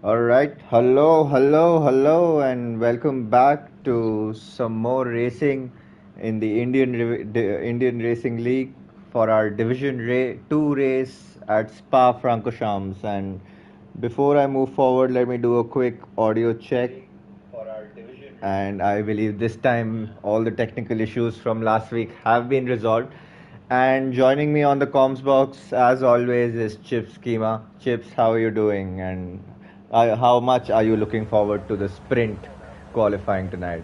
All right, hello, and welcome back to some more racing in the Indian Racing League for our Division 2 race at Spa-Francorchamps. And before I move forward, let me do a quick audio check. And I believe this time all the technical issues from last week have been resolved. And joining me on the comms box, as always, is Chips Schema. Chips, how are you doing? And how much are you looking forward to the sprint qualifying tonight?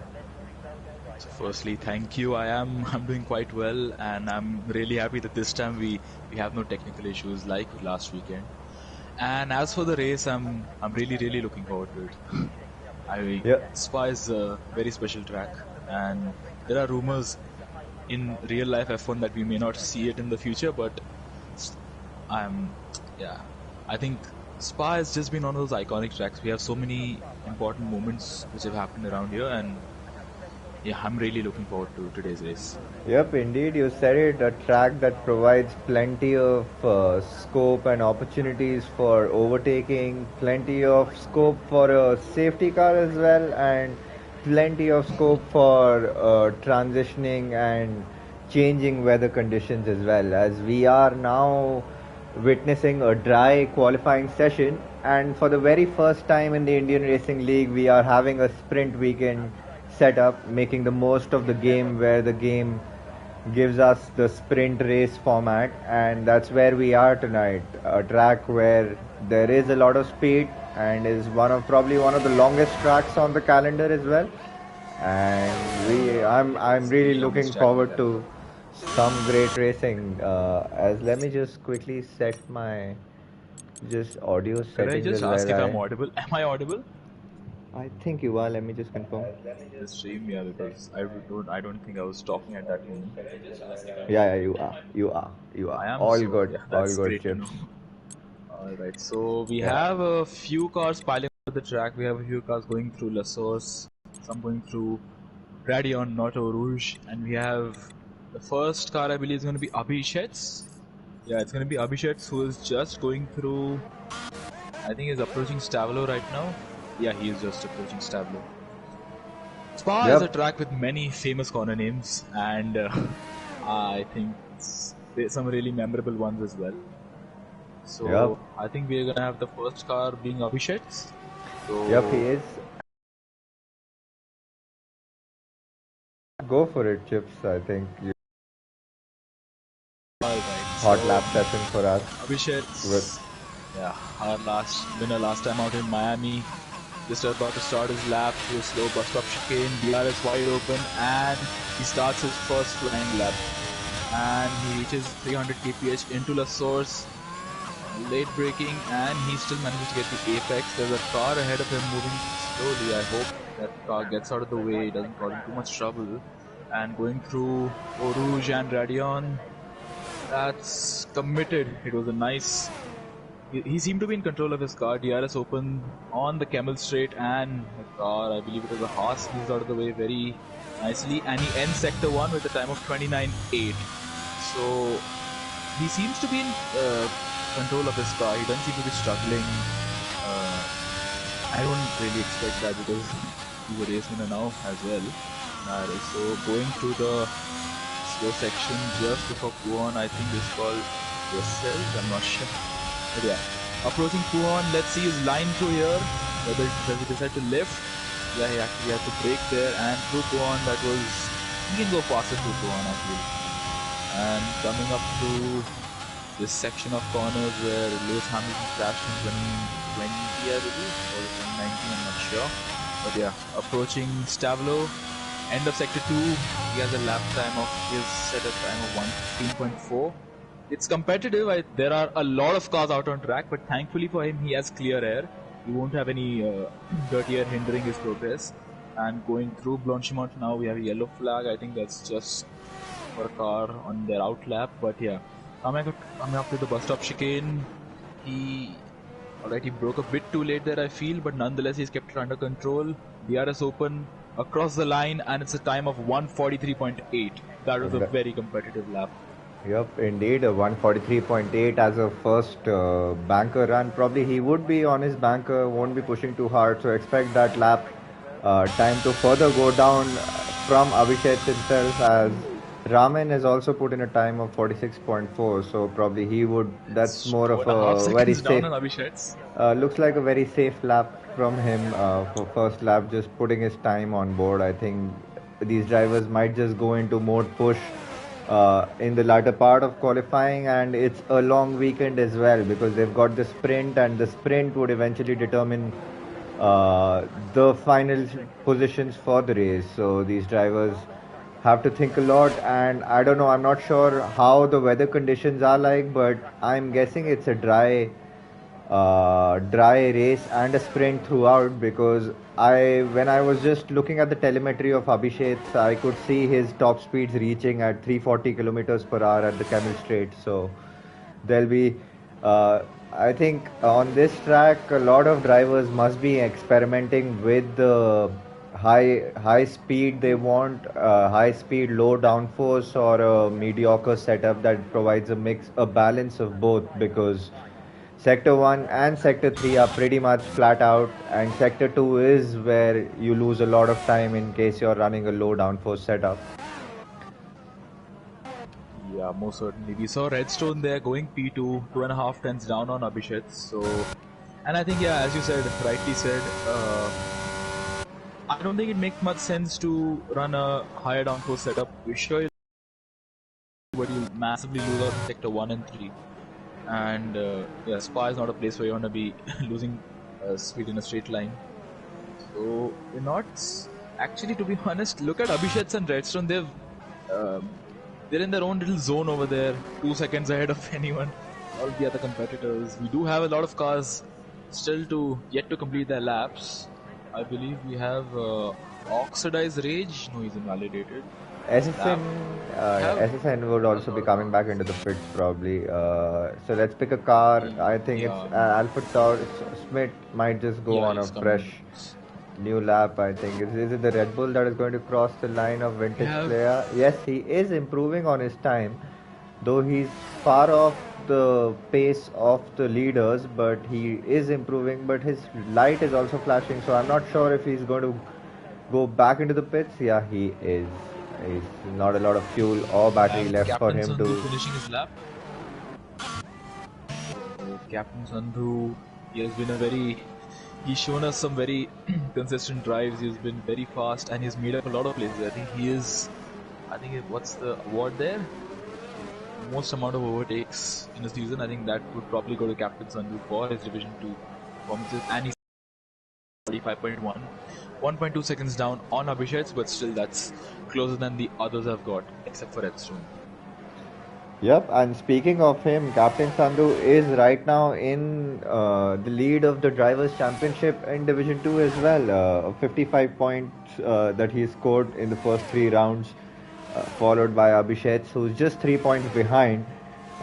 So firstly, thank you. I'm doing quite well, and I'm really happy that this time we have no technical issues like last weekend. And as for the race, I'm really looking forward to it. Yeah. Spa is a very special track, and there are rumors in real life F1 that we may not see it in the future, but I'm yeah, I think Spa has just been one of those iconic tracks. We have so many important moments which have happened around here, and yeah, I'm really looking forward to today's race. Yep, indeed, you said it. A track that provides plenty of scope and opportunities for overtaking, plenty of scope for a safety car as well, and plenty of scope for transitioning and changing weather conditions as well. As we are now witnessing a dry qualifying session, and for the very first time in the Indian Racing League, we are having a sprint weekend set up, making the most of the game where the game gives us the sprint race format, and that's where we are tonight. A track where there is a lot of speed and is probably one of the longest tracks on the calendar as well. And I'm It's really the looking longest track on the forward calendar. to some great racing. As let me just quickly set my just audio Could I settings just as ask well. if I'm audible? Am I audible? I think you are. Let me just confirm. The stream, yeah, because I don't think I was talking at that moment. Yeah, you are. I am, All so good, yeah, all that's good, great to chips. know. All right, so we Yeah. have a few cars piling up the track. We have a few cars going through La Source, some going through Radion, not Eau Rouge, and we have the first car I believe is going to be Abhishek's. Yeah, it's going to be Abhishek's who is just going through. I think he's approaching Stavlo right now. Yeah, he is just approaching Stavlo. Spa is a Yep. track with many famous corner names, and I think there's some really memorable ones as well. Yep. So I think we're gonna have the first car being Abhishek's. Yep. He So is. Go for it, chips. I think alright, hot so lap session for us. With Abhishek's, yeah, our last winner last time out in Miami, just about to start his lap through a slow bus stop chicane. DRS wide open, and he starts his first flying lap, and he reaches 300 kph into La Source. Late braking, and he still manages to get the apex. There's a car ahead of him moving slowly. I hope that car gets out of the way, doesn't cause him too much trouble. And going through Eau Rouge and Radion, that's committed. It was a nice. He seemed to be in control of his car. DRS open on the Camel Straight, and the car, I believe it was a Haas, moves out of the way very nicely. And he ends Sector 1 with a time of 29.8. So he seems to be in control of his car. He doesn't seem to be struggling. Uh, I don't really expect that because he's a race winner now as well. So going through the slow section just before Puon, I think this called yourself. I'm not sure. But yeah, approaching Puon. Let's see his line through here. Whether does he decide to lift? Yeah, he actually had to brake there, and through Puon, that was he can go faster through Puon actually. And coming up to this section of corners where Lewis Hamilton crashed in 2020, I believe, or 2019, I'm not sure. But yeah, approaching Stavlo, end of sector 2, he has a lap time of his set a time of 1:15.4. It's competitive. There are a lot of cars out on track, but thankfully for him, he has clear air. He won't have any dirty air hindering his progress. And going through Blanchimont now, we have a yellow flag. I think that's just for a car on their out lap. But yeah, coming up to the bus stop chicane, he broke a bit too late there, I feel, but nonetheless he's kept it under control. DRS open across the line, and it's a time of 1:43.8. That was a very competitive lap. Yep, indeed, a 143.8 as a first banker run. Probably he would be on his banker, won't be pushing too hard. So expect that lap time to further go down from Abhishek himself, as Raman has also put in a time of 46.4. So probably he would. That's It's more two of and a half a very seconds down safe. on Abhishek's. Looks like a very safe lap from him for first lap, just putting his time on board. I think these drivers might just go into mode push in the latter part of qualifying, and it's a long weekend as well because they've got the sprint, and the sprint would eventually determine the final positions for the race. So these drivers have to think a lot, and I don't know, I'm not sure how the weather conditions are like, but I'm guessing it's a dry race and a sprint throughout, because when I was just looking at the telemetry of Abhishek, I could see his top speeds reaching at 340 kilometers per hour at the Camel Straight. So there'll be uh, I think on this track a lot of drivers must be experimenting with the high speed. They want high speed, low downforce, or a mediocre setup that provides a balance of both, because Sector 1 and Sector 3 are pretty much flat out, and Sector 2 is where you lose a lot of time in case you're running a low downforce setup. Yeah, most certainly. We saw Redstone there going P2, 2.5 tenths down on Abhishek. So, and I think, yeah, as you said, rightly said, I don't think it makes much sense to run a higher downforce setup. We're sure, but you'll massively lose out in Sector 1 and 3. And yeah, Spa is not a place where you want to be losing speed in a straight line. So we're not actually, to be honest. Look at Abhishek and Redstone. They're in their own little zone over there, 2 seconds ahead of anyone, all the other competitors. We do have a lot of cars still to yet to complete their laps. I believe we have Oxidized Rage. No, he's invalidated. SSN, Lap. Have SSN would also be coming back into the pits probably. So let's pick a car. I think it's yeah, Alpha Tauri. Smith might just go yeah, on a he's coming. fresh new lap. I think is it the Red Bull that is going to cross the line of We vintage have player? Yes, he is improving on his time, though he's far off the pace of the leaders. But he is improving. But his light is also flashing, so I'm not sure if he's going to go back into the pits. Yeah, he is. He's not a lot of fuel or battery left for Captain him Sandhu to. finishing his lap. Captain Sandhu, he has been a very. He's shown us some very consistent drives. He's been very fast and he's made up a lot of places. I think he is. I think what's the award there? Most amount of overtakes in a season. I think that would probably go to Captain Sandhu for his Division 2 performances. And he's 45.1. 1.2 seconds down on Abhishek, but still that's closer than the others have got, except for Redstone. Yep, and speaking of him, Captain Sandhu is right now in the lead of the Drivers' Championship in Division 2 as well. 55 points that he scored in the first three rounds, followed by Abhishek, who's just 3 points behind,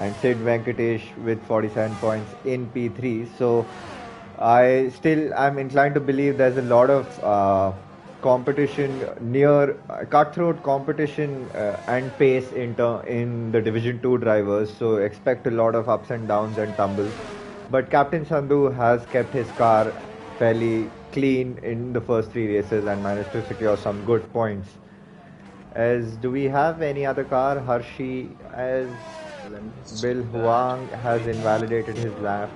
and Sid Venkatesh with 47 points in P3. So I'm inclined to believe there's a lot of competition, near cutthroat competition and pace in the Division 2 drivers. So expect a lot of ups and downs and tumbles. But Captain Sandhu has kept his car fairly clean in the first three races and managed to secure some good points. As do we have any other car? Hershey, as Bill Huang has invalidated his lap.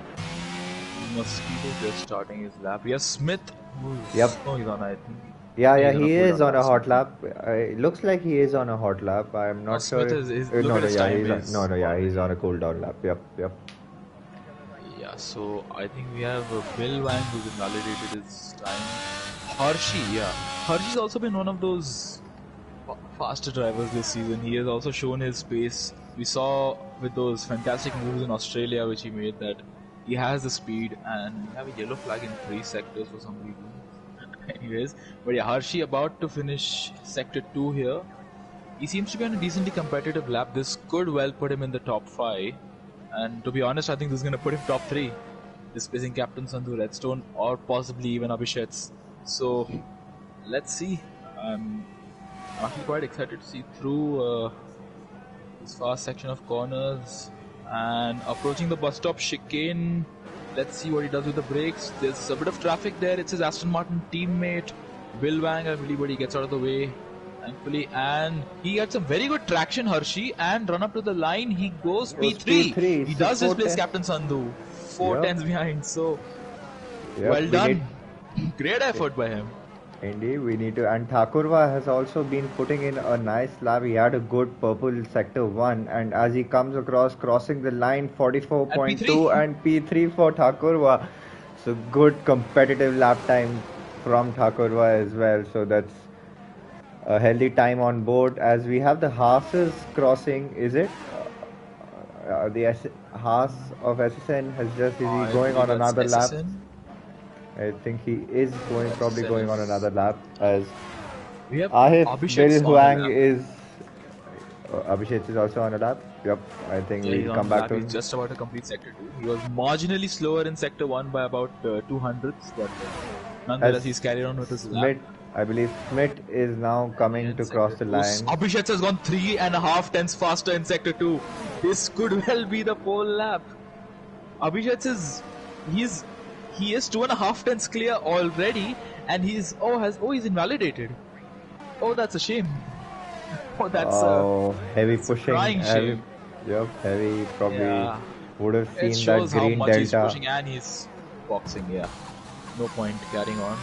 Mosquito just starting his lap. We have Smith, who's Yep. no, he's on. I think. Yeah, He's on a he cool is down on a lap. hot lap. It looks like he is on a hot lap. I'm No, not sure Smith if. is look No, at no, his yeah, time. he's on a cool down lap. Yep. Yeah, so I think we have Bill Wang who's invalidated his time. Hershey, yeah. Hershey's also been one of those faster drivers this season. He has also shown his pace. We saw with those fantastic moves in Australia, which he made, that he has the speed, and we have a yellow flag in 3 sectors for some reason. Anyways, but yeah, Hershey about to finish sector 2 here. He seems to be on a decently competitive lap. This could well put him in the top 5. And to be honest, I think this is going to put him top 3. Displacing Captain Sandhu, Redstone, or possibly even Abhishek. So, let's see. I'm actually quite excited to see through this fast section of corners and approaching the bus stop chicane. Let's see what he does with the brakes. There's a bit of traffic there. It's his Aston Martin teammate Will Wang, I believe, but he gets out of the way thankfully, and he had some very good traction, Hershey, and run up to the line. He goes P3. He does displace Captain Sandhu. 4 tenths behind. So well done. Great effort by him. Indeed, we need to. And Thakurva has also been putting in a nice lap. He had a good purple sector 1, and as he comes across, crossing the line, 44.2 and P3 for Thakurva. So good competitive lap time from Thakurva as well. So that's a healthy time on board. As we have the Haas's crossing, is it? The Haas of SSN has just is he going on another lap? I think he is probably going on another lap, as we have Bill Huang is Abhishek is also on a lap. Yep, I think we'll come back to him. He's just about to complete sector 2. He was marginally slower in sector 1 by about 200s, but nonetheless he's carried on with his lap. I believe Smith is now coming to cross the line. Abhishek has gone 3.5 tenths faster in sector 2. This could well be the pole lap. Abhishek is he is 2.5 tenths clear already, and he's invalidated. Oh, that's a shame. Oh, that's heavy pushing. Crying shame. Yep, heavy. Probably would have seen that green delta. It shows how much he's pushing, and he's boxing. Yeah, no point carrying on.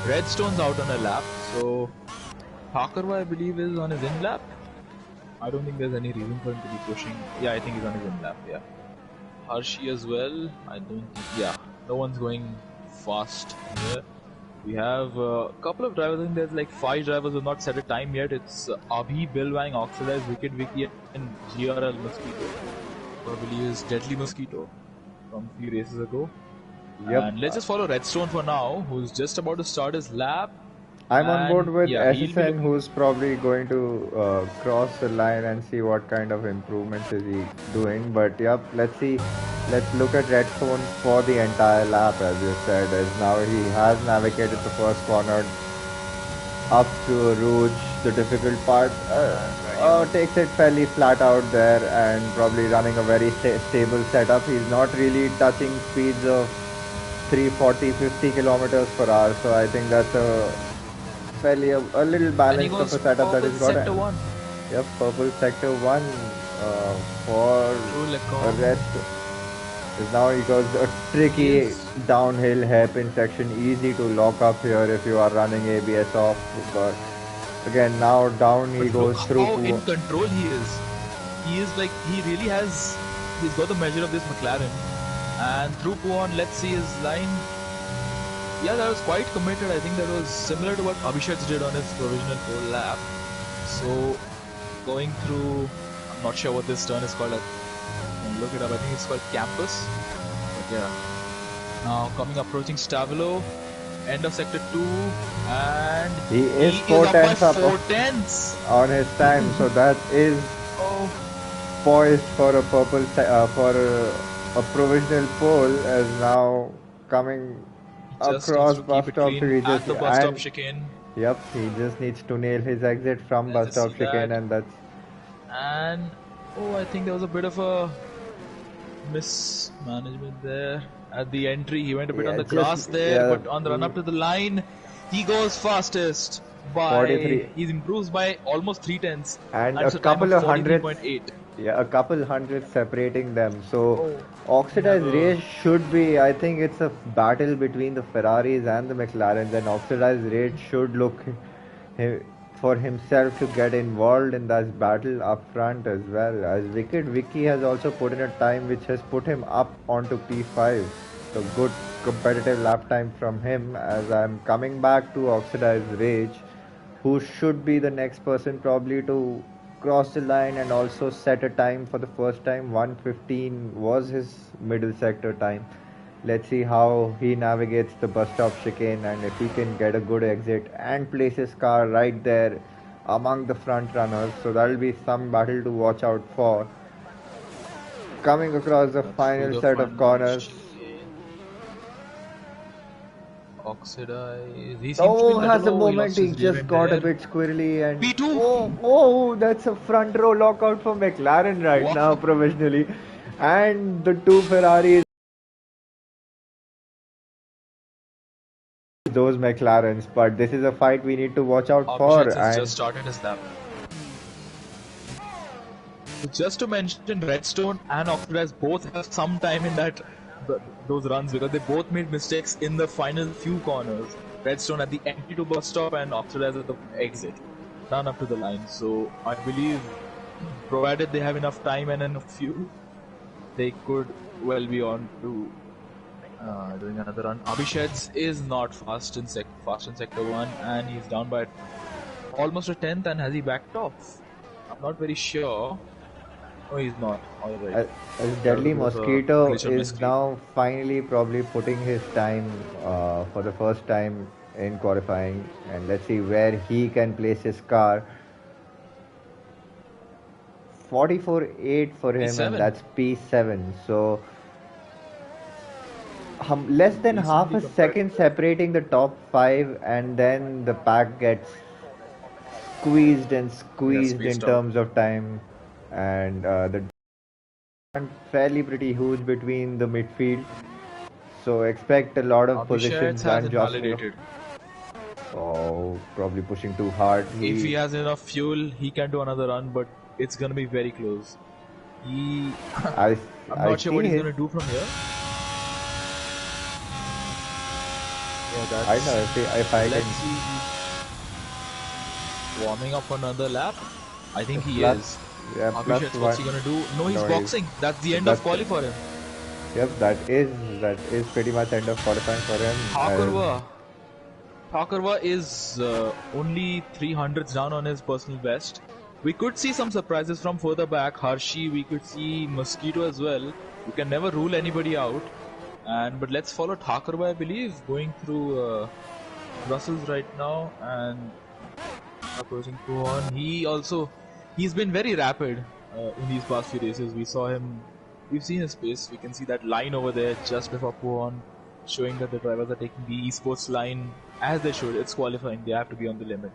Redstone's out on a lap, so Thakurva, I believe, is on his in lap. I don't think there's any reason for him to be pushing. Yeah, I think he's on his in lap. Yeah, Hershey as well. I don't think. Yeah. No one's going fast here. We have a couple of drivers. I think there's like 5 drivers who have not set a time yet. It's Abhi, Bill Wang, Oxidized, Wicked Vicky, and GRL Mosquito. I believe is Deadly Mosquito from 3 races ago. Yep. And let's just follow Redstone for now, who's just about to start his lap. I'm on board with SSN, who's probably going to cross the line and see what kind of improvements is he doing. But yep, let's see. Let's look at Redstone for the entire lap, as you said, as now he has navigated the first corner up to Rouge, the difficult part. Takes it fairly flat out there and probably running a very stable setup. He's not really touching speeds of 340-50 kilometers per hour, so I think that's a fairly a little balance of a setup that is got. Sector 1. Yep, purple sector 1 for a rest. Now he goes a tricky downhill hairpin section, easy to lock up here if you are running ABS off. But again, now down he goes through. How in control he is. He is like, he really has, he's got the measure of this McLaren. And through Puan, let's see his line. Yeah, that was quite committed. I think that was similar to what Abhishek did on his provisional pole lap. So going through, I'm not sure what this turn is called. Look it up. I think it's called Campus. But yeah. Now approaching Stavilo, end of sector 2, and he is 4 tenths up 4 tenths on his time. So that is poised for a purple for a provisional pole, as now coming across bus stop. So he just the bus stop chicane. Yep, he just needs to nail his exit from bus stop chicane, and that's. And I think there was a bit of a mismanagement there at the entry. He went a bit on the grass there, but on the run up to the line, he goes fastest by 43. He improves by almost 3 tenths, and a couple of hundreds. Yeah, a couple hundreds separating them. So Oxidized Rage should be. I think it's a battle between the Ferraris and the McLarens, and Oxidized Rage should look for himself to get involved in that battle up front as well. As Wicked Vicky has also put in a time which has put him up onto P5. So good competitive lap time from him. As I'm coming back to Oxidized Rage, who should be the next person probably to cross the line and also set a time for the first time. 1:15 was his middle sector time. Let's see how he navigates the bus stop chicane, and if he can get a good exit and place his car right there among the front runners. So that'll be some battle to watch out for. Coming across the final set of corners. Oxidize. He seems to be Oh, in the has a middle. Oh, he moment. lost He his rear just end got a there. bit squirrely and P2! oh, that's a front row lockout for McLaren right Wow! now provisionally, and the two Ferraris, those McLarens. But this is a fight we need to watch out for, Abhishek has and just started his lap. So just to mention, Redstone and Oxidize both have some time in those runs because they both made mistakes in the final few corners. Redstone at the entry to bus stop and Oxidize at the exit, run up to the line. So I believe, provided they have enough time and enough fuel, they could well be on to doing another run. Abhishek is not fast in sector 1 and he's down by almost a tenth. And has he backed off? I'm not very sure. Oh, he's not. Alright. as That was a Deadly bit of a Mosquito glitch on my is screen. now finally probably putting his time for the first time in qualifying, and let's see where he can place his car. 44.8 for him, and P7. that's P7. So less than half Decently a second competitive. separating the top five, and then the pack gets squeezed and Yeah, squeezed in spaced out. terms of time, and the fairly pretty huge between the midfield. So expect a lot of Abhishek positions has and jostling. invalidated. Oh, probably pushing too hard. If he has enough fuel, he can do another run, but it's gonna be very close. I, I'm I not sure see what he's it. gonna do from here. Yeah, I know if I let's can. see. Warming up for another lap. I think he Plus, is. yeah, plus Abhishek, what's one. he gonna do? No, he's No, boxing. That's the end of that's quali for him. yep. That is pretty much end of qualifying for him. Thakurva is only 300s down on his personal best. We could see some surprises from further back. Hershey, we could see Mosquito as well. You can never rule anybody out. But let's follow Thakurva, I believe, going through Brussels right now and approaching Puhan. He's been very rapid in these past few races. We've seen his pace. We can see that line over there just before Puhan, showing that the drivers are taking the eSports line as they should. It's qualifying, they have to be on the limit.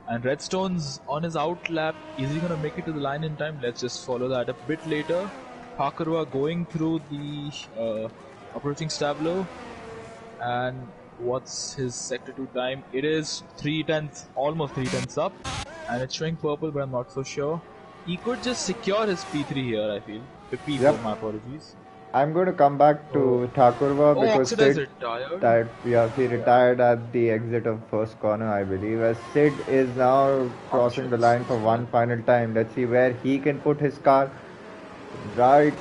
And Redstone's on his out lap. Is he gonna make it to the line in time? Let's just follow that a bit later. Thakurva going through the approaching Stavlo. And what's his sector 2 time? It is 3/10, almost 3/10 up. And it's showing purple, but I'm not so sure. He could just secure his P3 here, I feel. P4, Yep. my apologies. I'm going to come back to Thakurva because Oxidize Sid retired. he retired at the exit of first corner, I believe. As Sid is now crossing the line for one final time. Let's see where he can put his car right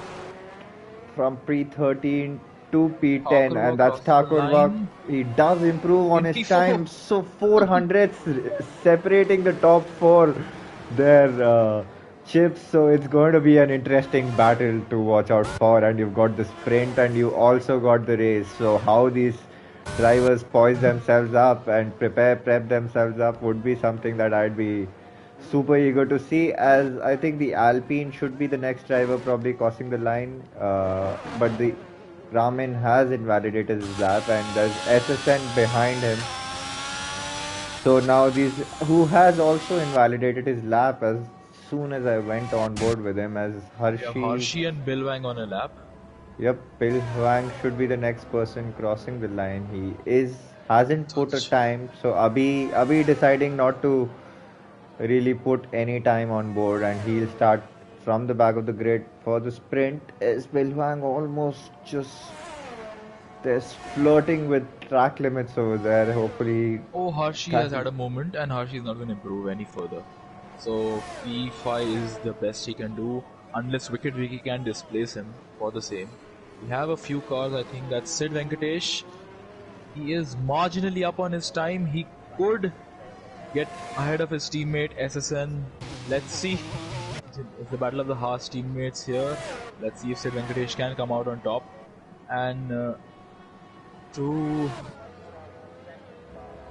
from P13 to P10, and that's Thakurva. He does improve on his time, so 400s separating the top four there. Chips, so it's going to be an interesting battle to watch out for. And you've got the sprint and you also got the race. So how these drivers poise themselves up and prep themselves up would be something that I'd be super eager to see, as I think the Alpine should be the next driver probably crossing the line, but the Ramin has invalidated his lap and there's SSN behind him. So now who has also invalidated his lap as soon as I went on board with him, as Hershey and Bilwang on a lap. Yep, Bill Huang should be the next person crossing the line. He hasn't put a time, so Abhi deciding not to really put any time on board, and he'll start from the back of the grid for the sprint. Is Bill Huang almost just there's flirting with track limits over there. Hopefully. Oh, Hershey has had a moment, and Hershey is not going to improve any further. So P5 is the best he can do, unless Wicked Vicky can displace him for the same. We have a few cars. I think that's Sid Venkatesh. He is marginally up on his time. He could get ahead of his teammate SSN. Let's see. It's the battle of the Haas teammates here. Let's see if Sid Venkatesh can come out on top. And two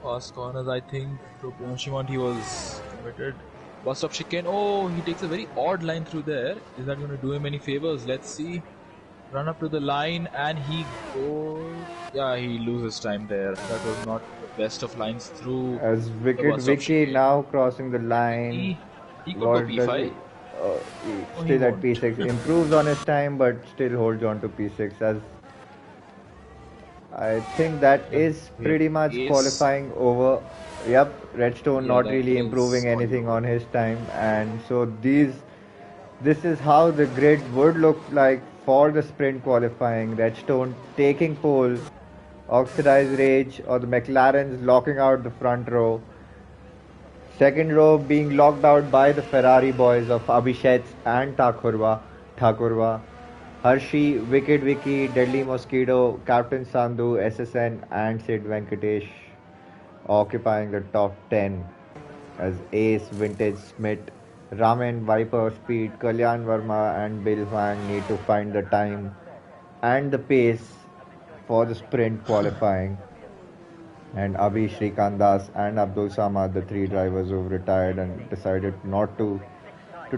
fast corners, I think. To Shimon, he was committed. Bus stop chicane. Oh, he takes a very odd line through there. Is that going to do him any favors? Let's see. run up to the line, and he goes. Yeah, he loses time there. That was not the best of lines through As the Wicked bus stop Vicky chicane. now crossing the line. He could go What does he? P5. He No, he still at won't. P6. Improves on his time, but still holds on to P6. As I think that The is pretty much ace. qualifying over. Yep, Redstone Yeah, not that really is improving anything audio. on his time, and so this is how the grid would look like for the sprint qualifying. Redstone taking pole, Oxidized Rage or the McLarens locking out the front row. Second row being locked out by the Ferrari boys of Abhishek and Thakurva, Hershey, Wicked Vicky, Deadly Mosquito, Captain Sandhu, SSN, and Sid Venkatesh occupying the top 10 as Ace, Vintage, Smith, Ramen, Viper, Speed, Kalyan Verma, and Bill Huang need to find the time and the pace for the sprint qualifying. And Abhi, Shrikant Das, and Abdul Samad, the three drivers who've retired and decided not to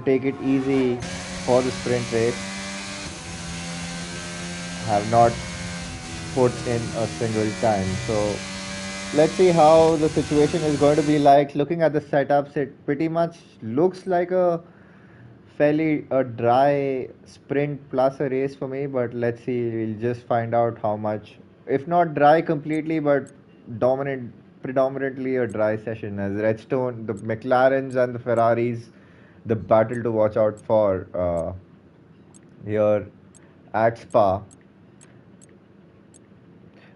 take it easy for the sprint race, have not put in a single time. So let's see how the situation is going to be like. Looking at the setups, it pretty much looks like a fairly a dry sprint plus a race for me. But let's see, we'll just find out how much, if not dry completely, but dominant, predominantly a dry session. As Redstone, the McLarens and the Ferraris, the battle to watch out for here at Spa.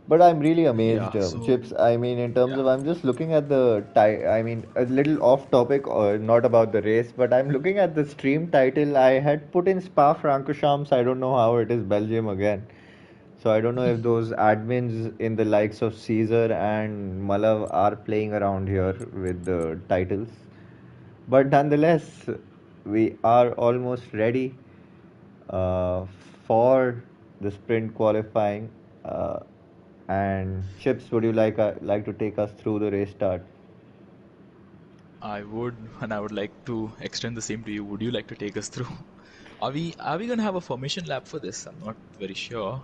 But I'm really amazed, Yeah, Chips. so I mean, in terms yeah. of, I'm just looking at the I mean, a little off topic, or not about the race, but I'm looking at the stream title. I had put in Spa Francorchamps. I don't know how it is Belgium again. So I don't know if those admins in the likes of Caesar and Malav are playing around here with the titles. But nonetheless, we are almost ready uh, for the sprint qualifying. Uh, and Chips, would you like to take us through the race start? I would, and I would like to extend the same to you. Would you like to take us through? Are we gonna have a formation lap for this? I'm not very sure.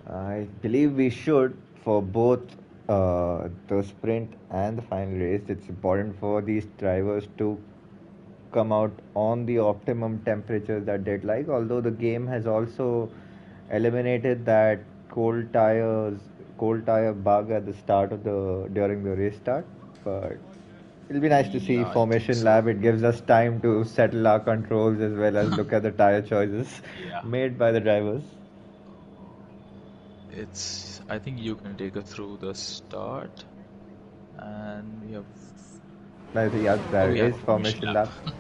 I believe we should for both the sprint and the final race. It's important for these drivers to come out on the optimum temperatures that they'd like. Although the game has also eliminated that cold tires, cold tire bug at the start of the during the race start, but it'll be nice to see Yeah, I think Formation so. Lab. It gives us time to settle our controls as well as look at the tire choices Yeah, made by the drivers. it's. I think you can take us through the start, and we have. I think yeah, Oh, there we have is a formation Formation lap. Lab.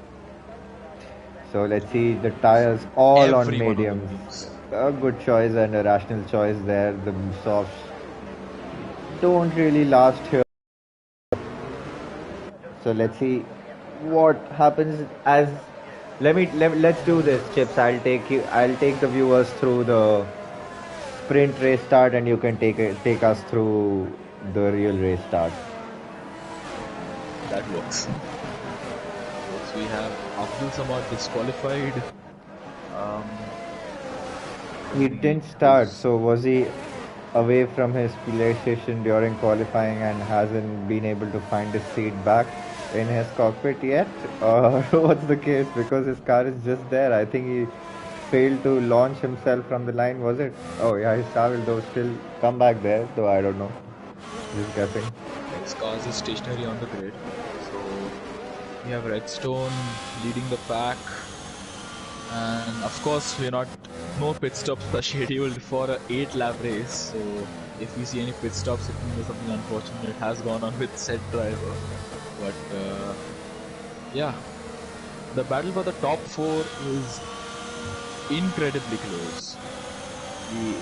So let's see the tires all on Everyone on the mediums. mediums. A good choice and a rational choice there. The softs don't really last here. So let's see what happens as let's do this, Chips. I'll take the viewers through the sprint race start and you can take us through the real race start. That works. That works. We have Abdul Samad disqualified. Um, He he didn't start, was. so was he away from his PlayStation during qualifying and hasn't been able to find his seat back in his cockpit yet? Or what's the case? Because his car is just there. I think he failed to launch himself from the line, was it? Oh, yeah, his car will though still come back there, though I don't know. Just guessing. His cars is stationary on the grid. So we have Redstone leading the pack, and of course we're not. No pit stops are scheduled for a 8-lap race. So if we see any pit stops, it means something unfortunate has gone on with said driver. But yeah, the battle for the top four is incredibly close. The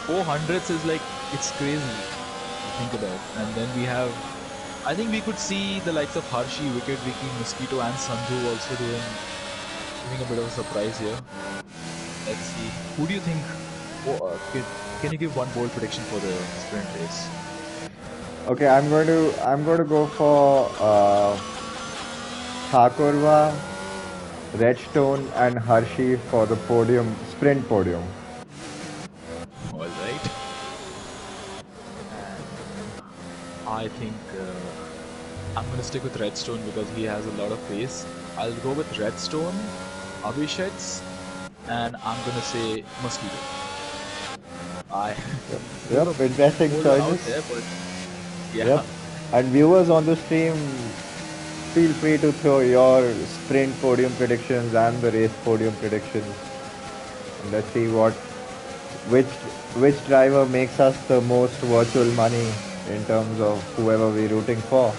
400s is like, it's crazy to think about. And then we have, I think we could see the likes of Hershey, Wicked Vicky, Mosquito, and Sandhu also giving a bit of a surprise here. Let's see. Who do you think? Can you give one bold prediction for the sprint race? Okay, I'm going to go for Thakurva, Redstone, and Hershey for the podium sprint podium. I think I'm going to stick with Redstone because he has a lot of pace. I'll go with Redstone, Abhishek's, and I'm going to say Mosquito. I Yep, interesting bolder out choices. there, but yeah. Yep. And viewers on the stream, feel free to throw your sprint podium predictions and the race podium predictions. Let's see which which driver makes us the most virtual money in terms of whoever we're rooting for.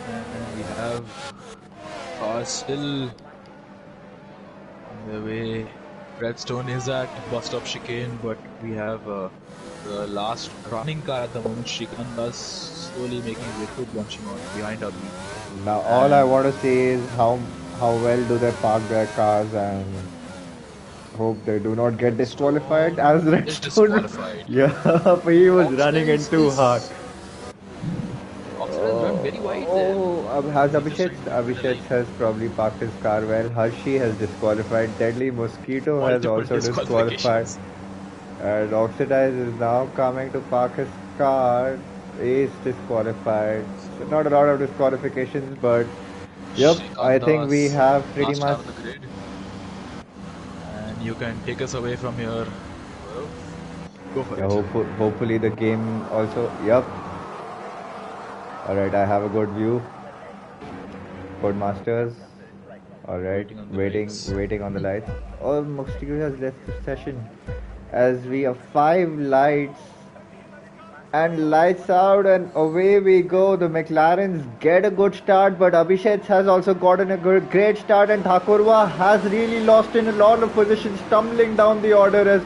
And we have cars still on the way. Redstone is at bus stop chicane, but we have the last running car at the moment, Shikandas, slowly making his way through bunching on behind Abhi. Now all I And want to see is how well do they park their cars and hope they do not get disqualified as Redstone is Redstone. disqualified. Yeah, he was Oxida running in too hard. Oxida has run very wide there. Has He's just trying to keep it Abhishek alive. has probably parked his car well. Hershey has disqualified. Deadly Mosquito has Multiple also disqualified. disqualifications. And Oxidize is now coming to park his car. Is disqualified. So not a lot of disqualifications, but yep, I think we Srikandas, have pretty last much. car on the grid. And you can take us away from here. Well, go for Yeah, it. hopefully the game also. Yep. Alright, I have a good view. Codemasters. Alright, Waiting on the lights. waiting on the lights. Oh, Mosquito has left the session. As we have 5 lights and lights out and away we go. The McLarens get a good start, but Abhishek has also gotten a great start, and Thakurwa has really lost in a lot of positions, tumbling down the order as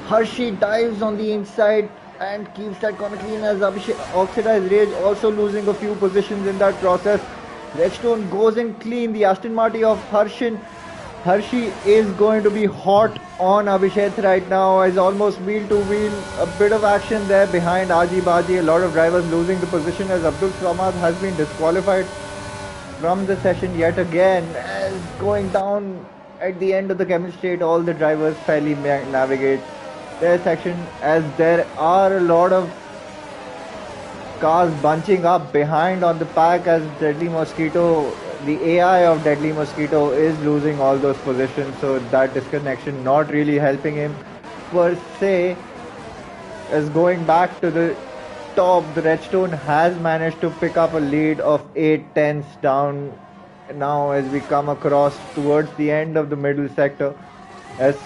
Hershey dives on the inside and keeps that corner clean as Abhishek Oxidized Rage also losing a few positions in that process. Redstone goes in clean. The Aston Martin of Hershey is going to be hot on Abhishek right now as almost wheel to wheel. A bit of action there behind Aji Baji. A lot of drivers losing the position as Abdul Samad has been disqualified from the session yet again. As going down at the end of the chemistry, all the drivers fairly navigate their section as there are a lot of cars bunching up behind on the pack as Deadly Mosquito, the AI of Deadly Mosquito is losing all those positions, so that disconnection not really helping him per se. As going back to the top, the Redstone has managed to pick up a lead of 8 tenths down now as we come across towards the end of the middle sector as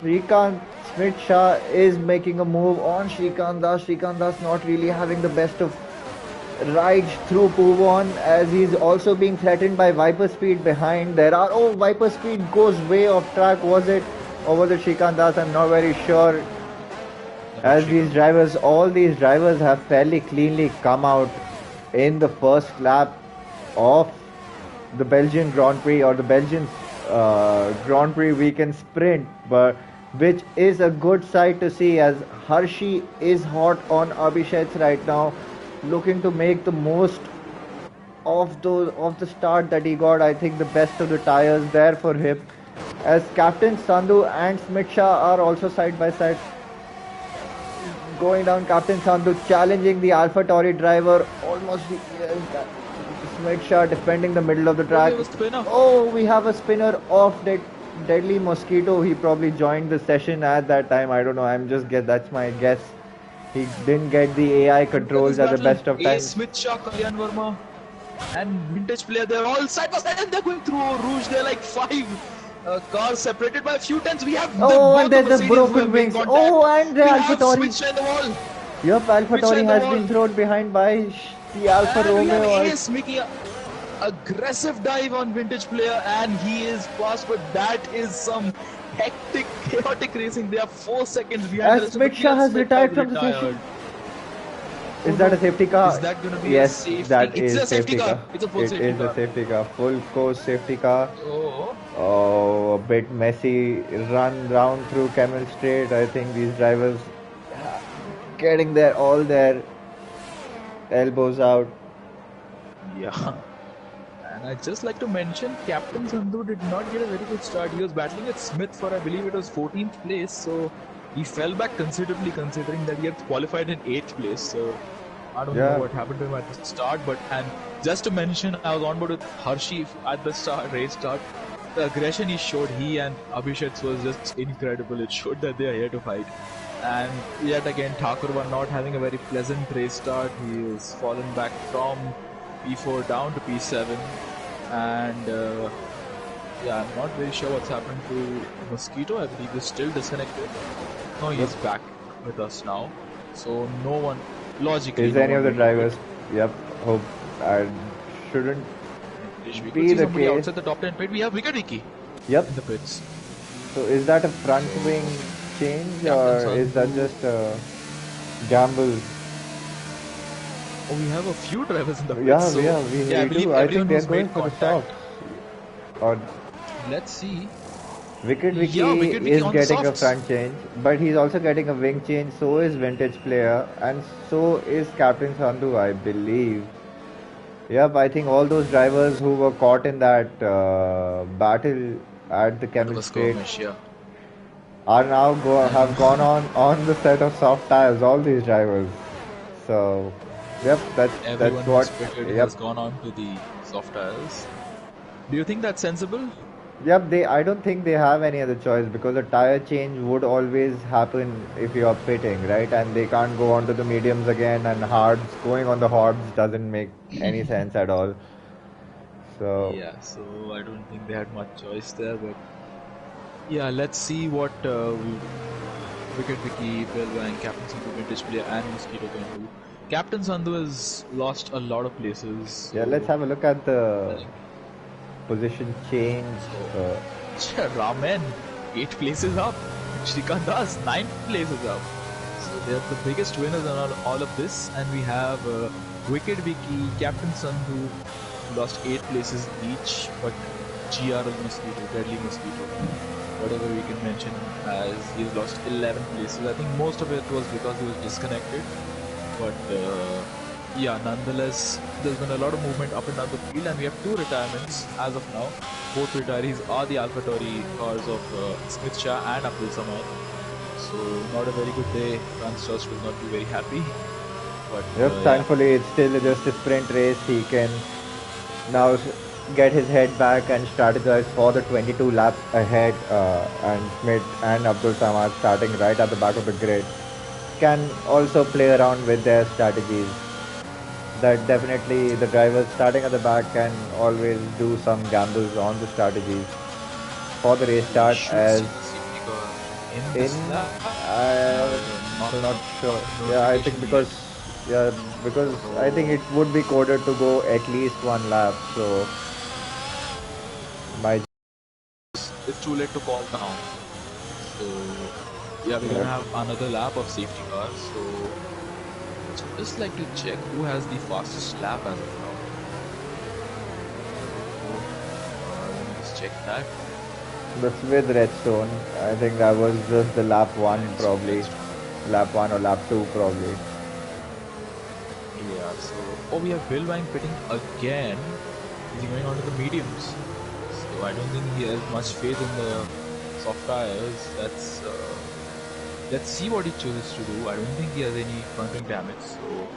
Srikanth Smith Shah is making a move on Srikanth Das. Srikanth Das not really having the best of rides through Puvon as he's also being threatened by Viper Speed behind. Viper Speed goes way off track. Was it or was it Srikanth Das? I'm not very sure. As all these drivers have fairly cleanly come out in the first lap of the Belgian Grand Prix or the Belgian Grand Prix weekend sprint, but which is a good sight to see as Hershey is hot on Abhishek right now, looking to make the most of the start that he got. I think the best of the tires there for him. As Captain Sandhu and Smith Shah are also side by side. Going down, Captain Sandhu challenging the Alpha Tauri driver. Almost Smith Shah defending the middle of the track. We have a spinner of that Deadly Mosquito. He probably joined the session at that time. I don't know. That's my guess. He didn't get the AI controls at the best of times. Smith Shah, Kalyan Verma, and Vintage Player, they're all side by side and they're going through Rouge. They're like 5 cars separated by a few tenths. We have and there's the broken wings. And the Alpha Tauri. Yep, Alpha Tauri has been thrown behind by the Alfa Romeo. Ace making an aggressive dive on Vintage Player and he is fast, but that is some hectic, chaotic racing. They are 4 seconds behind. As Smith Shah has retired from the session. Is that a safety car? Is that going to be yes, a safety? That it's is a safety car. It's a full safety car. A safety car. Full course safety car. A bit messy run round through Camel Straight. I think these drivers getting all their elbows out. Yeah. And I'd just like to mention Captain Sandhu did not get a very good start. He was battling with Smith for, I believe it was 14th place. So He fell back considerably considering that he had qualified in 8th place. So I don't know Yeah, what happened to him at the start, and just to mention, I was on board with Hershey at the race start. The aggression he showed, he and Abhishek was just incredible. It showed that they are here to fight. And yet again, Thakur was not having a very pleasant race start. He is fallen back from P4 down to P7, and yeah, I'm not very sure what's happened to Mosquito. I believe he's still disconnected. No, he's back with us now. So no one, logically, is no any one of the will do it. drivers? Yep, hope I shouldn't We could be see the somebody case. outside the top 10 pit. We have Wicket Wiki Yep. in the pits. So is that a front wing change Captain or is that Sandhu. just a gamble? Oh, we have a few drivers in the pits. Yeah, So yeah, I we believe do. I think everyone they're who's going made for the contact. soft. Or Let's see. Wicket Yeah, Wiki Wicket Wiki is on the getting a softs. front change, but he's also getting a wing change. So is Vintage Player, and so is Captain Sandhu, I believe. Yep, I think all those drivers who were caught in that battle at the Bit of a chemist straight skirmish, yeah. are now have And gone on the set of soft tires. All these drivers. So, yep, that's everyone what. who's pitted Yep, has gone on to the soft tires. Do you think that's sensible? yep. I don't think they have any other choice because a tire change would always happen if you are pitting, right? And they can't go on to the mediums again, and hards going on the hards doesn't make any sense at all. So, Yeah, so I don't think they had much choice there, but yeah, let's see what Wicket Wiki, Belvang, Captain Sandhu, Vintage Player, and Mosquito can do. Captain Sandhu has lost a lot of places, yeah, let's so have a look at I the think position change. so. Ramen, 8 places up. Shrikant Das, 9 places up. So they're the biggest winners in all of this, and we have Wicket Wiki, Captain Sandhu, who lost 8 places each, but GRL Mosquito, Deadly Mosquito, whatever we can mention, as he's lost 11 places. I think most of it was because he was disconnected, but yeah, nonetheless, there's been a lot of movement up and down the field, and we have 2 retirements as of now. Both retirees are the AlphaTauri cars of Smith Shah and Abdul Samad. So not a very good day. Franz Jost will not be very happy. But Yep, yeah, thankfully it's still just a sprint race. He can now get his head back and strategize for the 22 laps ahead. And Smith and Abdul Samad starting right at the back of the grid can also play around with their strategies. That definitely the drivers starting at the back can always do some gambles on the strategies for the race we start should as see the safety car in in this lap. Not not a sure. Yeah, I think notification yet. because I think So it would be coded to go at least one lap. So my it's too late to call now. So yeah, we're gonna yep. have another lap of safety cars. So just like to check who has the fastest lap as of now. Let me just check that. That's with Redstone. I think that was just the lap one probably, Redstone. lap one or lap two probably. Yeah, so oh, we have Bill Wang pitting again. He's going on to the mediums. So I don't think he has much faith in the soft tires. Let's see what he chooses to do. I don't think he has any front wing damage. So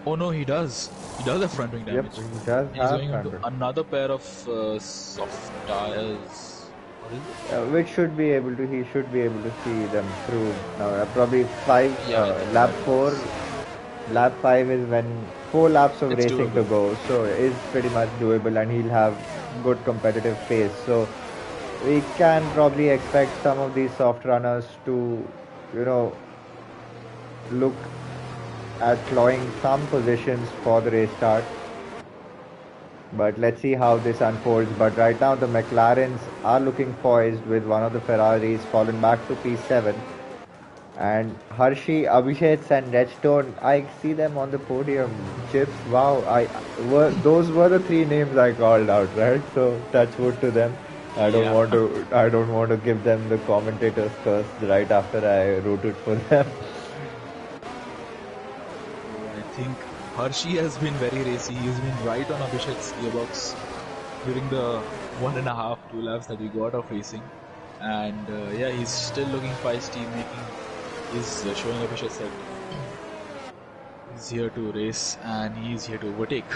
oh no, he does. He does have front wing Yep, damage. he does He's have going on front to wing. another pair of soft tires. What is it? Which should be able to he should be able to see them through now. Probably Yeah, I think lap that four. is. Lap 5 is when 4 laps of It's racing to doable. go, so it's pretty much doable and he'll have good competitive pace. So we can probably expect some of these soft runners to, you know, look at clawing some positions for the race start. But let's see how this unfolds. But right now the McLarens are looking poised with one of the Ferraris fallen back to P7. And Hershey, Abhishek, and Redstone, I see them on the podium. Chips, wow! Those were the 3 names I called out, right? So touch wood to them. Yeah. I don't want to give them the commentator's curse right after I rooted for them. I think Hershey has been very racy. He's been right on Abhishek's gearbox during the 1.5, 2 laps that we got of racing. And yeah, he's still looking feisty, showing Abhishek that he's here to race and he's here to overtake.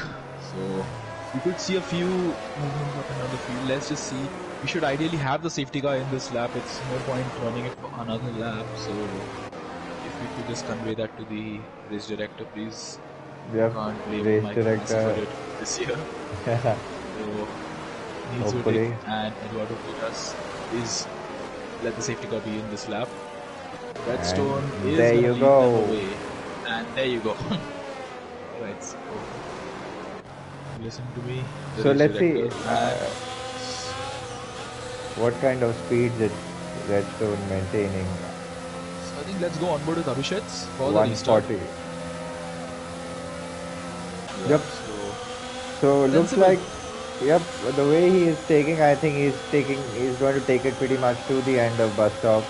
So we could see a few movements up and down the field. Let's just see. We should ideally have the safety car in this lap. It's no point running it for another lap. So if we could just convey that to the race director, please. Yep, Can't blame race Michael director. for it this year. So needs to Hopefully. take, and Eduardo Peras is let the safety car be in this lap. Redstone And is there going to you lead go. them away. And there you go. Alright, so listen to me. So let's see So what kind of speeds is Redstone maintaining. I think let's go onboard with Abhishek's for the restart. 140. Yeah, Yep. So looks sensible. like, yep, the way he is taking, I think he's going to take it pretty much to the end of bus stop.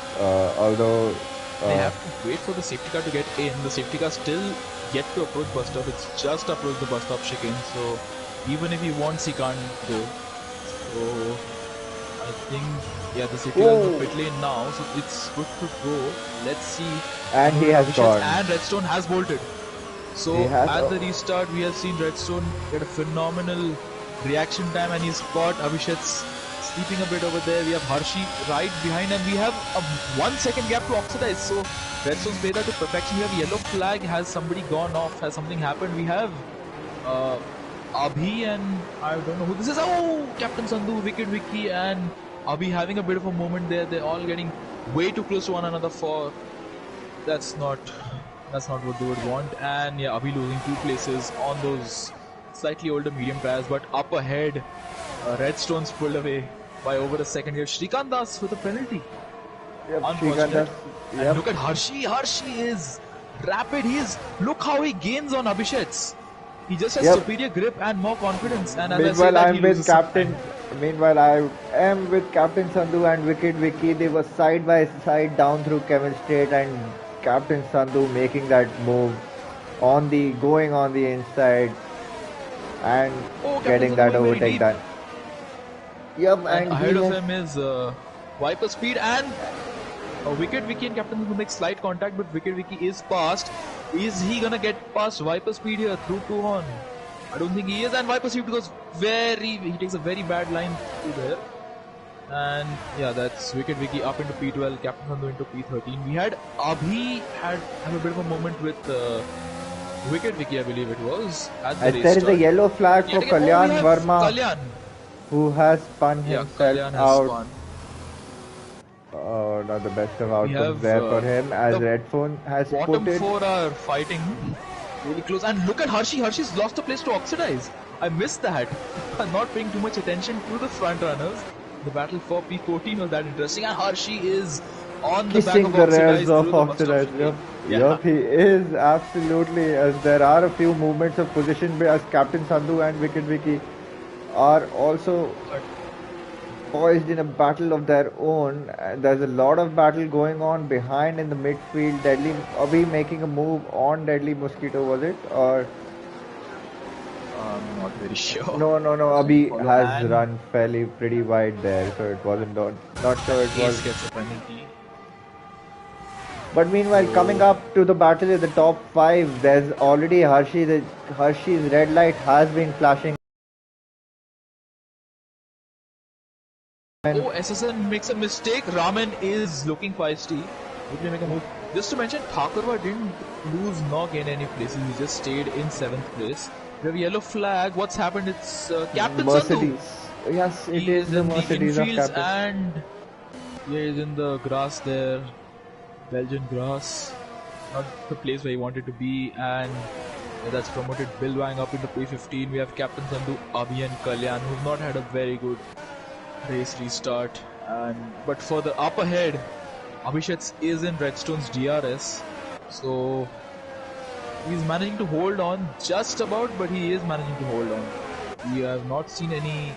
Although They have to wait for the safety car to get in. The safety car still yet to approach bus stop. It's just approached the bus stop chicane. So even if he wants, he can't go. So I think, yeah, the safety car is in the pit lane now. So it's good to go. Let's see. and he has gone. And Redstone has bolted. So at the restart, we have seen Redstone get a phenomenal reaction time, and he's caught Abhishek's sleeping a bit over there. We have Harshi right behind, and we have a 1 second gap to oxidize. So Redstone's played that to perfection. We have yellow flag. Has somebody gone off? Has something happened? We have Abhi and I don't know who this is. Oh, Captain Sandhu, Wicked Vicky, and Abhi having a bit of a moment there. They're all getting way too close to one another for. That's not what they would want. And yeah, Abhi losing 2 places on those slightly older medium tires, but up ahead, Redstone's pulled away by over a second here. Shrikant Das with a penalty. Yep, Unfortunate. And look at Harshi. Harshi is rapid. Look how he gains on Abhishek's. He just has superior grip and more confidence. And as Meanwhile, I am with Captain Sandhu and Wicked Vicky. They were side by side down through Kevin Straight, and Captain Sandhu making that move going on the inside and getting that overtake done. Yep, and ahead of him is Viper Speed and Wicked Vicky and Captain Sandhu make slight contact, but Wicked Vicky is past. Is he gonna get past Viper Speed here through 2 on? I don't think he is, and Viper Speed goes he takes a very bad line through there. And yeah, that's Wicked Vicky up into P12, Captain Sandhu into P13. We had Abhi have a bit of a moment with Wicked Vicky, I believe it was. At the there is a yellow flag for Kalyan Verma, who has spun himself out. Not the best of outcomes there for him, as Redphone has bottom 4 are fighting really close. And look at Harshi. Harshi's lost a place to oxidize. I missed that. I'm not paying too much attention to the front runners. The battle for P14 was that interesting, and Harshi is on the back of Oxidize. Yep, he is absolutely. As there are a few movements of position as Captain Sandhu and Wicked Vicky are also poised in a battle of their own. There's a lot of battle going on behind in the midfield. Deadly Abhi making a move on Deadly Mosquito, was it? Or I'm not very sure. No. Abhi has run pretty wide there, so it wasn't not sure it was. Gets a penalty. But meanwhile, coming up to the battle in the top 5, there's already Harshi. Harshi's red light has been flashing. Oh, SSN makes a mistake. Raman is looking feisty. He make a move. Just to mention, Thakurva didn't lose nor gain any places. He just stayed in 7th place. We have yellow flag. What's happened? It's Captain Mercedes. Sandhu. Yes, it is the Mercedes of Captain. And he is in the grass there. Belgian grass. Not the place where he wanted to be. And that's promoted Bilwang up into P15. We have Captain Sandhu, Abhi and Kalyan, who've not had a very good race restart. But for the up ahead, Abhishek is in Redstone's DRS, so he's managing to hold on just about, but he is managing to hold on. We have not seen any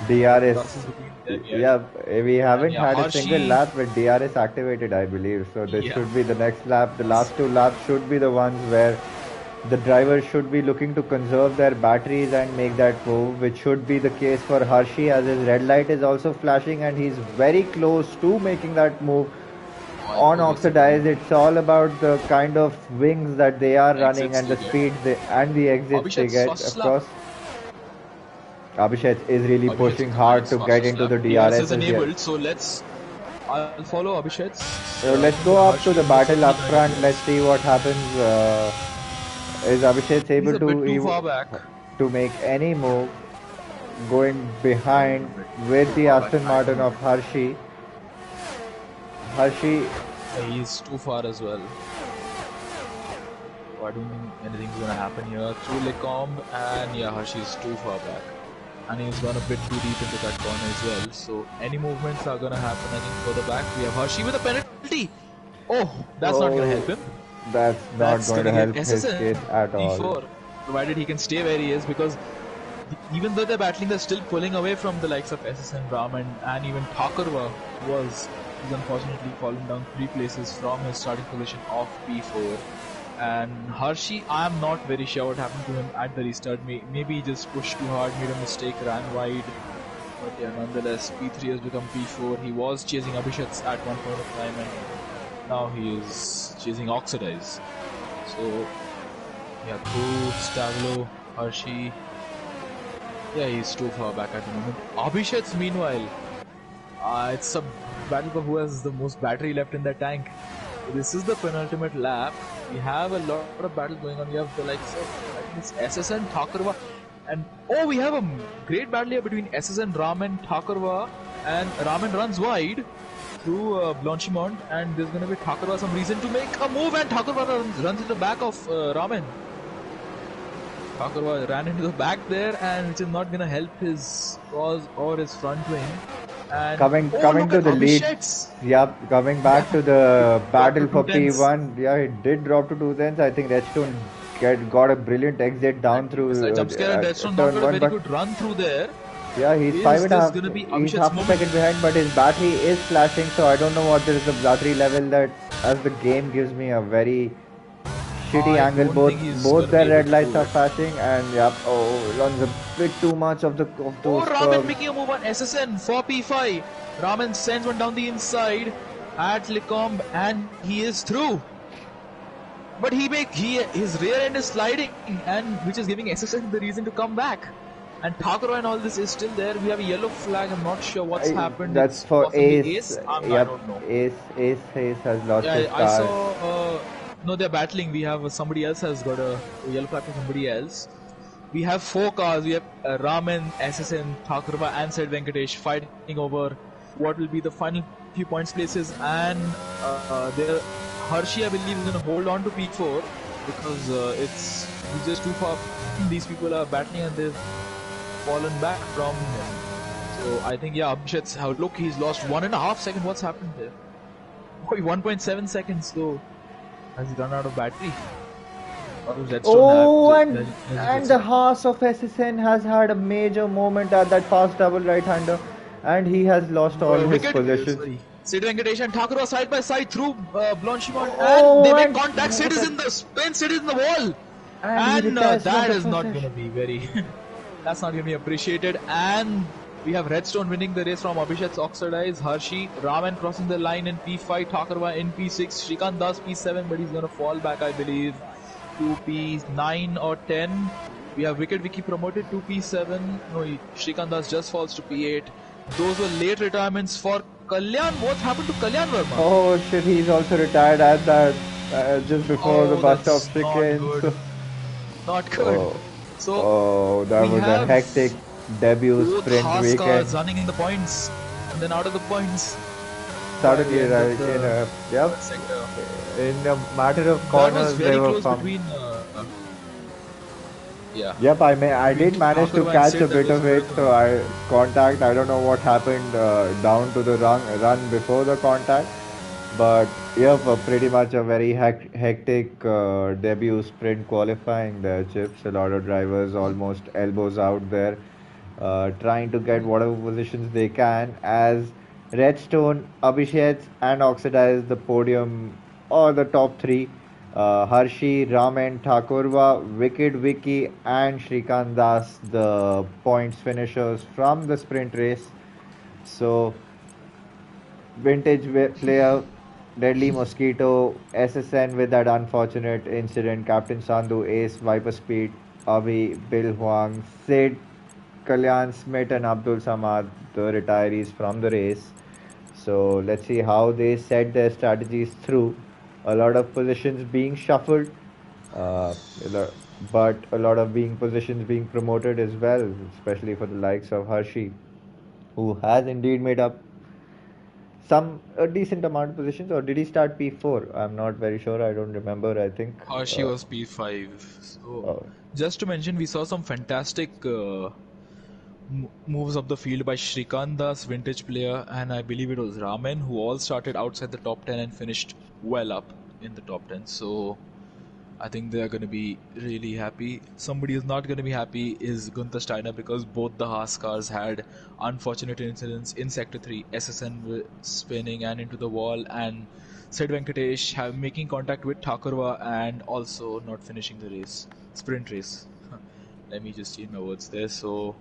DRS. Yeah, we haven't had a single lap with DRS activated, I believe. So this should be the next lap. The last 2 laps should be the ones where the drivers should be looking to conserve their batteries and make that move, which should be the case for Hershey, as his red light is also flashing and he's very close to making that move I on think it's a Oxidize. It's all about the kind of wings that they are running exits and the they get. speeds and the exits they Abhishek's get, fastest of lap. course. Abhishek is really Abhishek's pushing doing hard his to get fastest into lap. the DRS is DRSs here. enabled, so I'll follow Abhishek's. So let's I go think up to Hershey the is battle certainly up going to front. do Let's this. see what happens. Is Abhishek He's able a bit too far back. to make any move going Yeah, he's behind a bit with too the far back. Aston Martin of Hershey? Hershey, Yeah, he's too far as well. So I don't think anything's gonna happen here. Through Lecombe, and yeah, Hershey's too far back. And he's gone a bit too deep into that corner as well. So any movements are gonna happen, I think, further back. We have Hershey with a penalty. Oh, that's not gonna help him. that's not That's going to gonna help give his SSN case at all. P4, provided he can stay where he is, because even though they're battling, they're still pulling away from the likes of SSN Raman and even Thakurva, he's unfortunately fallen down 3 places from his starting position of P4. And Hershey, I'm not very sure what happened to him at the restart. Maybe he just pushed too hard, made a mistake, ran wide. But yeah, nonetheless, P3 has become P4. He was chasing Abhishek at one point of time, and now he is chasing Oxidize. So, yeah, through Stavlo, Hershey. Yeah, he's too far back at the moment. Abhishek, meanwhile, it's a battle for who has the most battery left in the tank. This is the penultimate lap. We have a lot of battles going on. We have the likes of, I think it's SSN, Thakurva, and we have a great battle here between SSN, Raman, Thakurva, and Raman runs wide through Blanchimont, and there's going to be Thakurva some reason to make a move, and Thakurva runs into the back of Raman. Thakurva ran into the back there, and which is not going to help his cause or his front wing. And coming to the lead. Yep, coming back to the battle for P1. Yeah, it did drop to 2 tenths. I think Redstone got a brilliant exit down through jump scare, and Redstone not got a very good run through there. Yeah, he's he's half a second behind, but his battery is flashing, so I don't know what is the battery level that, as the game gives me a very shitty angle. Both their red lights are flashing, and yep, runs a bit too much of those Raman making a move on SSN for P5. Raman sends one down the inside at Lecombe, and he is through. But his rear end is sliding, and which is giving SSN the reason to come back. And Thakur and all this is still there. We have a yellow flag. I'm not sure what's happened. That's for Ace. Yep, I don't know. Ace has lost his car. I saw. No, they're battling. We have somebody else has got a yellow flag for somebody else. We have 4 cars. We have Raman, SSN, Thakurva, and Sid Venkatesh fighting over what will be the final few points places. And Hershey, I believe, is going to hold on to P4 because he's just too far. These people are battling and they've fallen back from him. So I think, yeah, Abhishek's look, he's lost 1.5 seconds. What's happened there? 1.7 seconds though. Has he run out of battery? And the horse of SSN has had a major moment at that fast double right-hander, and he has lost all his positions. Sid Venkatesh and Thakur are side by side through Blanchimont, and they make contact. Sid is in the spin, Sid is in the wall, and that is not going to be very. That's not going to be appreciated. And we have Redstone winning the race from Abhishek's Oxidize, Hershey, Raman crossing the line in P5, Thakurva in P6, Shrikant Das P7, but he's going to fall back, I believe, to P9 or 10. We have Wicked Vicky promoted to P7. No, Shrikant Das just falls to P8. Those were late retirements for Kalyan. What happened to Kalyan Verma? Oh shit, he's also retired at that just before the bus stop chickens. Not good. So that was a hectic debut sprint weekend. Cars running in the points and then out of the points. Suddenly, in a matter of corners, they were between. Yep, I did manage to catch a bit of it. So I don't know what happened down to the run before the contact, but yep, pretty much a very hectic debut sprint qualifying there. Chips, a lot of drivers almost elbows out there, trying to get whatever positions they can as Redstone, Abhishek, and Oxidize the podium or the top 3. Harshi, Raman, Thakurva, Wicked Vicky, and Shrikant Das, the points finishers from the sprint race. So, player, Deadly Mosquito, SSN with that unfortunate incident, Captain Sandhu, Ace, Viper Speed, Avi, Bill Huang, Sid, Kalyan Smith, and Abdul Samad, the retirees from the race. So let's see how they set their strategies through. A lot of positions being shuffled, uh, but a lot of being positions being promoted as well, especially for the likes of Hershey, who has indeed made up some a decent amount of positions. Or did he start P4? I'm not very sure. I don't remember. I think. She was P5. So, Uh, just to mention, we saw some fantastic moves up the field by Shrikant Das, vintage player, and I believe it was Raman, who all started outside the top 10 and finished well up in the top 10. So, I think they are going to be really happy. Somebody who's not going to be happy is Gunther Steiner because both the Haas cars had unfortunate incidents in Sector 3, SSN spinning and into the wall, and Sid Venkatesh making contact with Thakurva and also not finishing the race, sprint race. Let me just change my words there. So,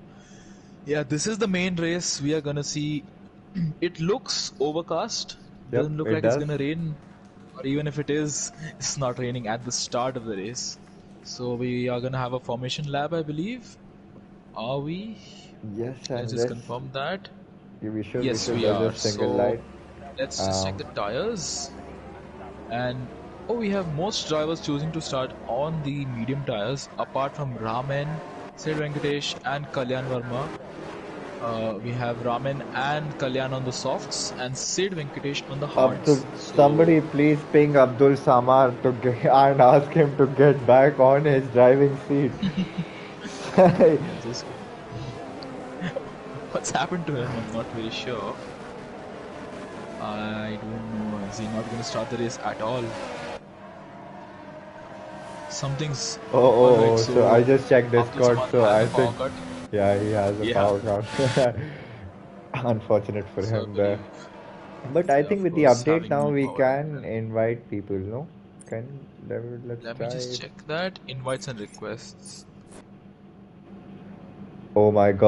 yeah, this is the main race we are going to see. It looks overcast, yep, doesn't look it like it's does. going to rain, or even if it is, it's not raining at the start of the race. So we are gonna have a formation lab, I believe. Are we? Yes, Let's and just this confirm that. we should we Yes, should. we There's a are. single So light. let's just check Um, the tires. And oh, we have most drivers choosing to start on the medium tires, apart from Raman, Sid Venkatesh, and Kalyan Verma. We have Raman and Kalyan on the softs, and Sid Venkatesh on the Abdul, hards. So somebody please ping Abdul Samar to get, and ask him to get back on his driving seat. yeah, just what's happened to him? I'm not very sure. I don't know. Is he not going to start the race at all? Something's alright. So I So just checked Abdul Discord, Samad so has I a power think, cut. yeah, he has a Yeah. power cut. Unfortunate for So I him there. believe, But I yeah, think of with the course, update having now more we power can than. invite people, no? Can let's Let me try just it. check that. Invites and requests. Oh my god.